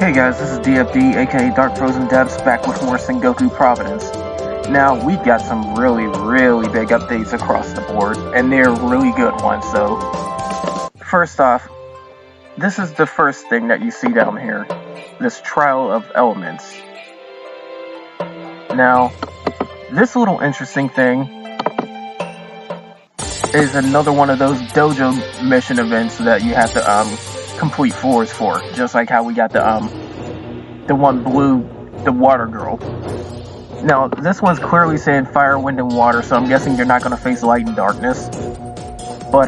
Hey guys, this is DFD, aka Dark Frozen Depths, back with more Sengoku Providence. Now, we've got some really big updates across the board, and they're really good ones, so... First off, this is the first thing that you see down here. This Trial of Elements. Now, this little interesting thing is another one of those Dojo mission events that you have to, complete floors for, just like how we got the one blue, the water girl. Now, this one's clearly saying fire, wind, and water, so I'm guessing you're not going to face light and darkness. But,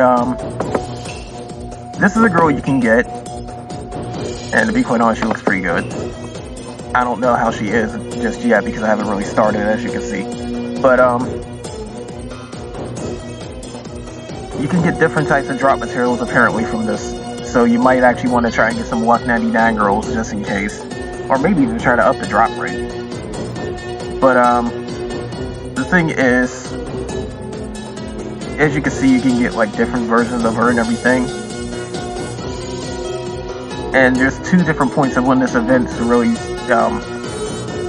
this is a girl you can get, and to be quite honest, she looks pretty good. I don't know how she is just yet, because I haven't really started, as you can see. But, you can get different types of drop materials, apparently, from this. So you might actually want to try and get some Luck 99 girls just in case. Or maybe even try to up the drop rate. But, the thing is, as you can see, you can get, like, different versions of her and everything. And there's two different points of when this event's really,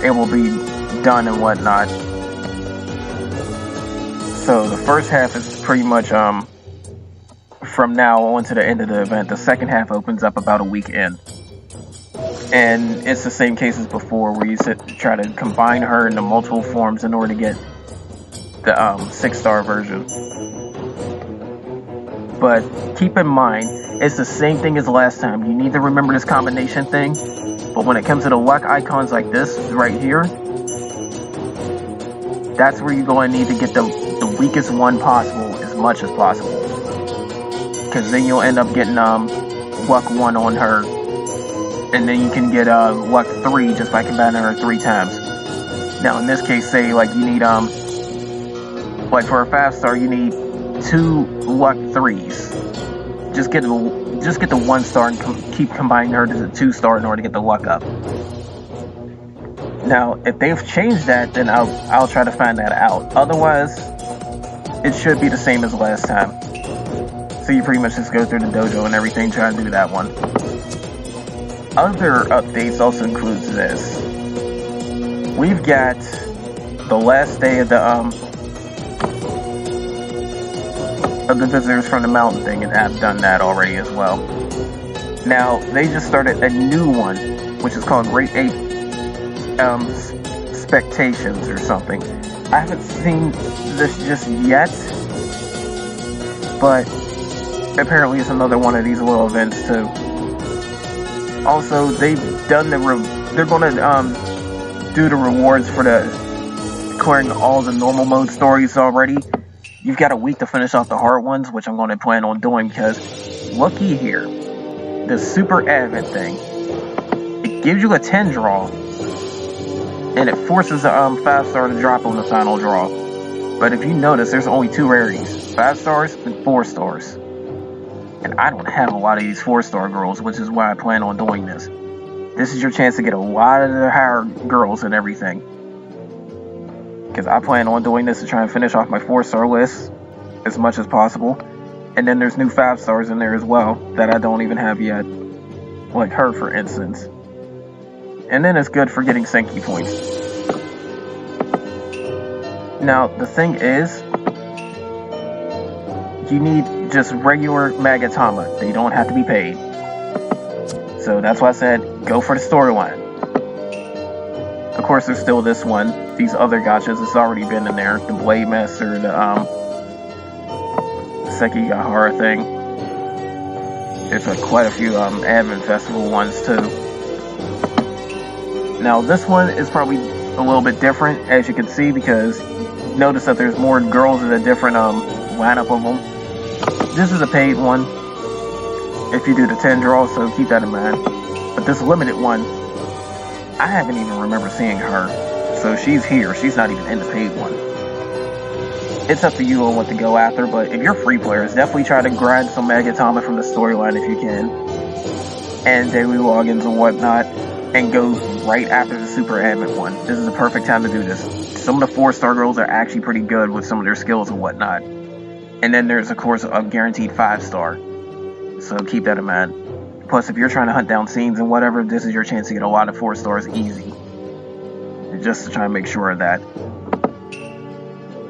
it will be done and whatnot. So the first half is pretty much, from now on to the end of the event. The second half opens up about a week in. And it's the same case as before, where you try to combine her into multiple forms in order to get the 6-star version. But keep in mind, it's the same thing as last time. You need to remember this combination thing. But when it comes to the luck icons like this, right here, that's where you're going to need to get the weakest one possible as much as possible. Because then you'll end up getting luck 1 on her. And then you can get luck 3 just by combining her 3 times. Now in this case, say like you need like for a 5-star you need 2 luck 3s. Just get the 1-star and keep combining her to the 2-star in order to get the luck up. Now if they've changed that, then I'll try to find that out. Otherwise, it should be the same as last time. So you pretty much just go through the dojo and everything, try to do that one. Other updates also includes this. We've got the last day of the visitors from the mountain thing, and I've done that already as well. Now they just started a new one, which is called Great Ape Spectations or something. I haven't seen this just yet, but apparently it's another one of these little events too. Also, they've done they're gonna do the rewards for the clearing all the normal mode stories already. You've got a week to finish off the hard ones, which I'm gonna plan on doing because looky here, the super advent thing. It gives you a 10 draw, and it forces a 5-star to drop on the final draw. But if you notice, there's only 2 rarities: 5 stars and 4 stars. And I don't have a lot of these 4-star girls, which is why I plan on doing this. This is your chance to get a lot of the higher girls and everything. Because I plan on doing this to try and finish off my 4-star list as much as possible. And then there's new 5-stars in there as well that I don't even have yet. Like her, for instance. And then it's good for getting Senki points. Now, the thing is, you need just regular Magatama. They don't have to be paid. So that's why I said, go for the storyline. Of course, there's still this one. These other gachas, it's already been in there. The Blade Master, the Sekigahara thing. There's quite a few Advent Festival ones too. Now this one is probably a little bit different, as you can see, because notice that there's more girls in a different lineup of them. This is a paid one, if you do the 10 draw, so keep that in mind. But this limited one, I haven't even remember seeing her. So she's here, she's not even in the paid one. It's up to you on what to go after, but if you're free players, definitely try to grind some Magatama from the storyline if you can. And daily logins and whatnot, and go right after the Super Advent one. This is the perfect time to do this. Some of the 4-star girls are actually pretty good with some of their skills and whatnot. And then there's, of course, a guaranteed 5-star. So keep that in mind. Plus, if you're trying to hunt down scenes and whatever, this is your chance to get a lot of 4 stars easy. Just to try and make sure of that.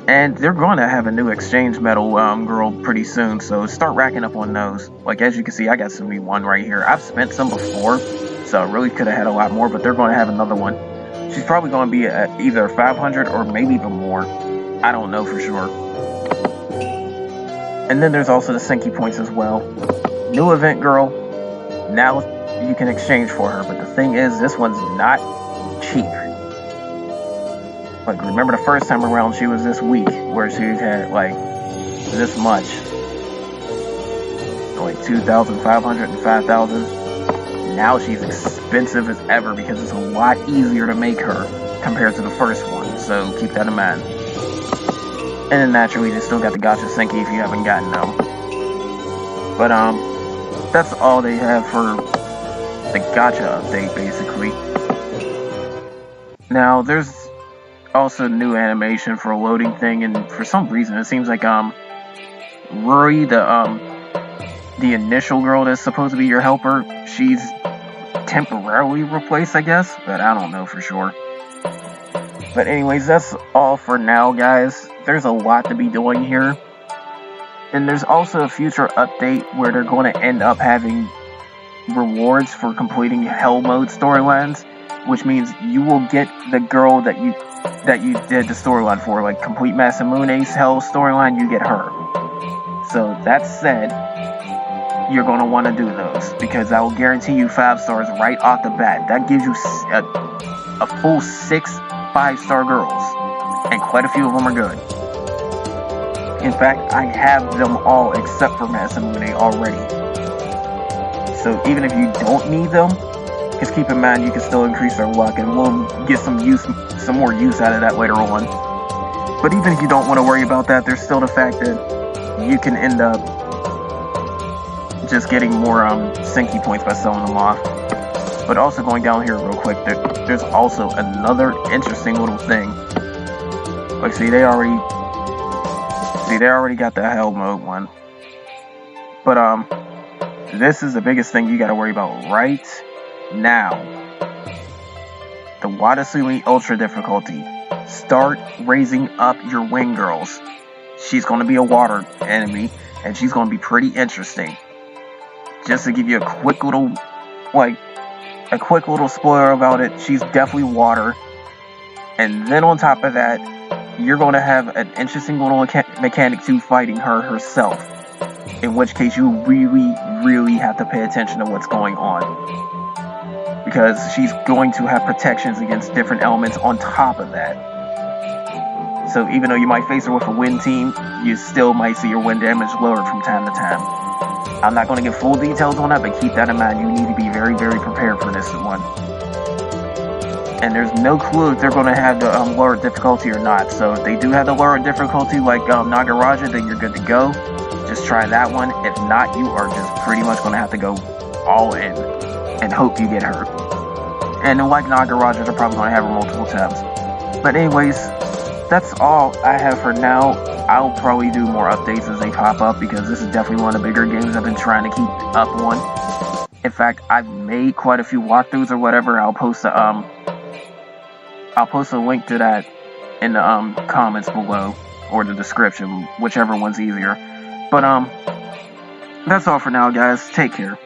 And they're going to have a new exchange medal girl pretty soon, so start racking up on those. Like, as you can see, I got some one right here. I've spent some before, so I really could have had a lot more, but they're going to have another one. She's probably going to be at either 500 or maybe even more. I don't know for sure. And then there's also the Senki points as well. New event girl. Now you can exchange for her, but the thing is, this one's not cheap. Like, remember the first time around, she was this weak, where she had, like, this much. Like, 2,500 and 5,000. Now she's expensive as ever, because it's a lot easier to make her, compared to the first one, so keep that in mind. And then naturally, they still got the Gacha Senki if you haven't gotten them. But, that's all they have for the Gacha update, basically. Now, there's also new animation for a loading thing, and for some reason it seems like Ruri, the initial girl that's supposed to be your helper, she's temporarily replaced, I guess, but I don't know for sure. But anyways, that's all for now, guys. There's a lot to be doing here, and there's also a future update where they're going to end up having rewards for completing Hell Mode storylines, which means you will get the girl that you did the storyline for, like complete Masamune's Hell storyline, you get her. So that said, you're going to want to do those, because that will guarantee you 5 stars right off the bat. That gives you a full 6 5-star girls, and quite a few of them are good. In fact, I have them all except for Masamune already. So even if you don't need them, just keep in mind you can still increase their luck, and we'll get some more use out of that later on. But even if you don't want to worry about that, there's still the fact that you can end up just getting more Senki points by selling them off. But also going down here real quick, there's also another interesting little thing. Like, see, they already got the Hell Mode one. But this is the biggest thing you got to worry about right now. The Watasumi Ultra difficulty. Start raising up your wing girls. She's going to be a water enemy, and she's going to be pretty interesting. Just to give you a quick little spoiler about it, she's definitely water. And then on top of that, you're going to have an interesting little mechanic to fighting her herself. In which case, you really, really have to pay attention to what's going on. Because she's going to have protections against different elements on top of that. So even though you might face her with a wind team, you still might see your wind damage lowered from time to time. I'm not going to give full details on that, but keep that in mind. You need to be very, very prepared for this one. And there's no clue if they're going to have the lower difficulty or not. So if they do have the lower difficulty like Nagaraja, then you're good to go. Just try that one. If not, you are just pretty much going to have to go all in and hope you get hurt. And like Nagaraja, they're probably going to have her multiple times. But anyways, that's all I have for now. I'll probably do more updates as they pop up, because this is definitely one of the bigger games I've been trying to keep up on. In fact, I've made quite a few walkthroughs or whatever. I'll post a link to that in the comments below, or the description, whichever one's easier. But that's all for now, guys. Take care.